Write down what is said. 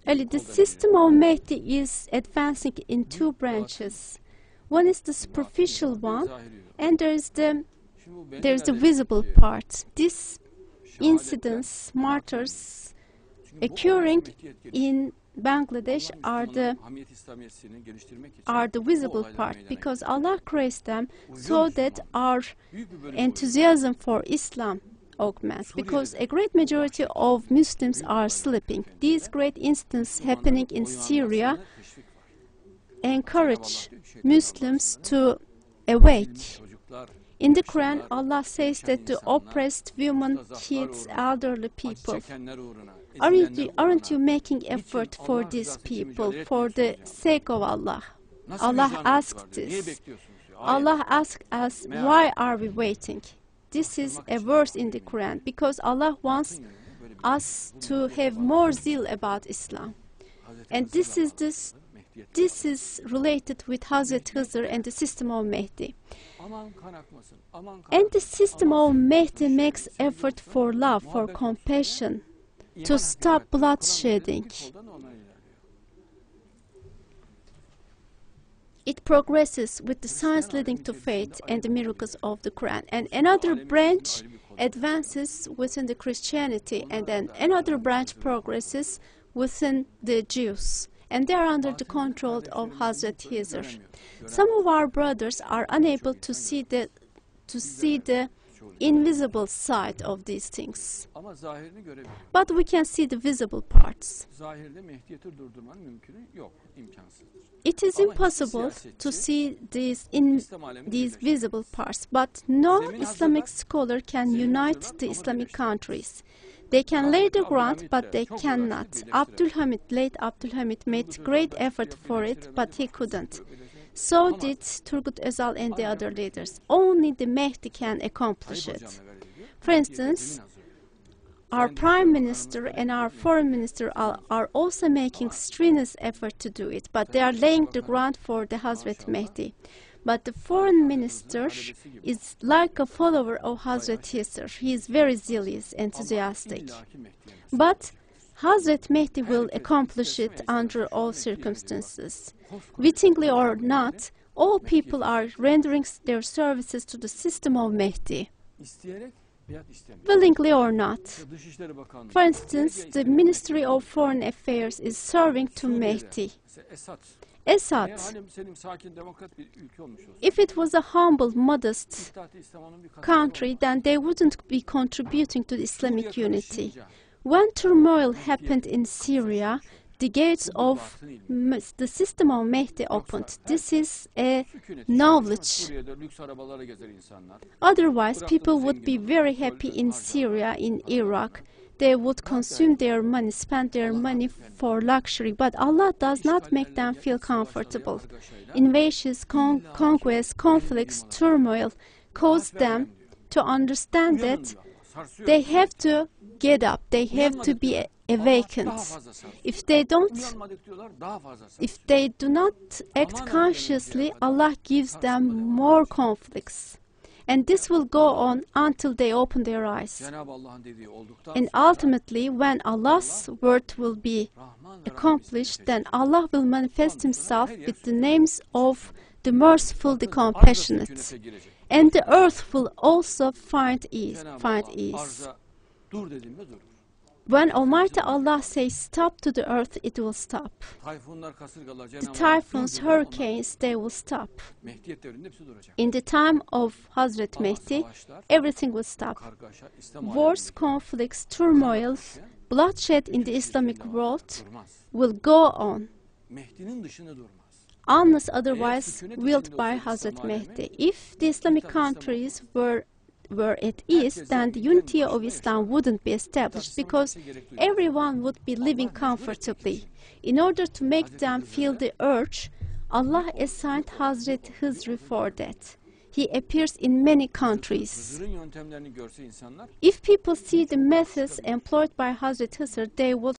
Ali, the system of Mehdi is advancing in two branches. One is the superficial one, and there is the visible part. These incidents, martyrs occurring in Bangladesh are the visible part, because Allah creates them so that our enthusiasm for Islam augments, because a great majority of Muslims are sleeping. These great incidents happening in Syria encourage Muslims to awake. In the Quran, Allah says that the oppressed women, kids, elderly people, aren't you making effort for these people, for the sake of Allah? Allah asked this. Allah asked us, why are we waiting? This is a verse in the Quran, because Allah wants us to have more zeal about Islam. And this is related with Hazrat Hızr and the system of Mehdi. And the system of Mehdi makes effort for love, for compassion, to stop bloodshedding. It progresses with the signs leading to faith and the miracles of the Quran. And another branch advances within the Christianity, and then another branch progresses within the Jews. And they are under the control of Hazrat Hızr. Some of our brothers are unable to see the invisible side of these things. But we can see the visible parts. It is impossible to see these visible parts, but no Islamic scholar can unite the Islamic countries. They can lay the ground, but they cannot. Late Abdul Hamid made great effort for it, but he couldn't. So did Turgut Özal and the other leaders. Only the Mehdi can accomplish it. For instance, our Prime Minister and our Foreign Minister are also making strenuous effort to do it, but they are laying the ground for the Hazrat Mehdi. But the Foreign Minister is like a follower of Hazrat Hızr. He is very zealous, enthusiastic. But Hazrat Mehdi will accomplish it under all circumstances. Wittingly or not, all people are rendering their services to the system of Mehdi, willingly or not. For instance, the Ministry of Foreign Affairs is serving to Mehdi. Assad, if it was a humble, modest country, then they wouldn't be contributing to the Islamic unity. When turmoil happened in Syria, the gates of the system of Mehdi opened. This is a knowledge. Otherwise, people would be very happy in Syria, in Iraq. They would consume their money, spend their money for luxury, but Allah does not make them feel comfortable. Invasions, conquests, conflicts, turmoil cause them to understand that they have to get up, they have to be awakened. If they do not act consciously, Allah gives them more conflicts. And this will go on until they open their eyes. And ultimately, when Allah's word will be accomplished, then Allah will manifest Himself with the names of the merciful, the compassionate. And the earth will also find ease. When Almighty Allah says stop to the earth, it will stop. The typhoons, hurricanes, they will stop. In the time of Hazrat Mehdi, everything will stop. Wars, conflicts, turmoil, bloodshed in the Islamic world will go on, unless otherwise willed by Hazrat Mehdi. If the Islamic countries were at ease, then the unity of Islam wouldn't be established, because everyone would be living comfortably. In order to make them feel the urge, Allah assigned Hazrat Hızr for that. He appears in many countries. If people see the methods employed by Hazrat Hızr, they would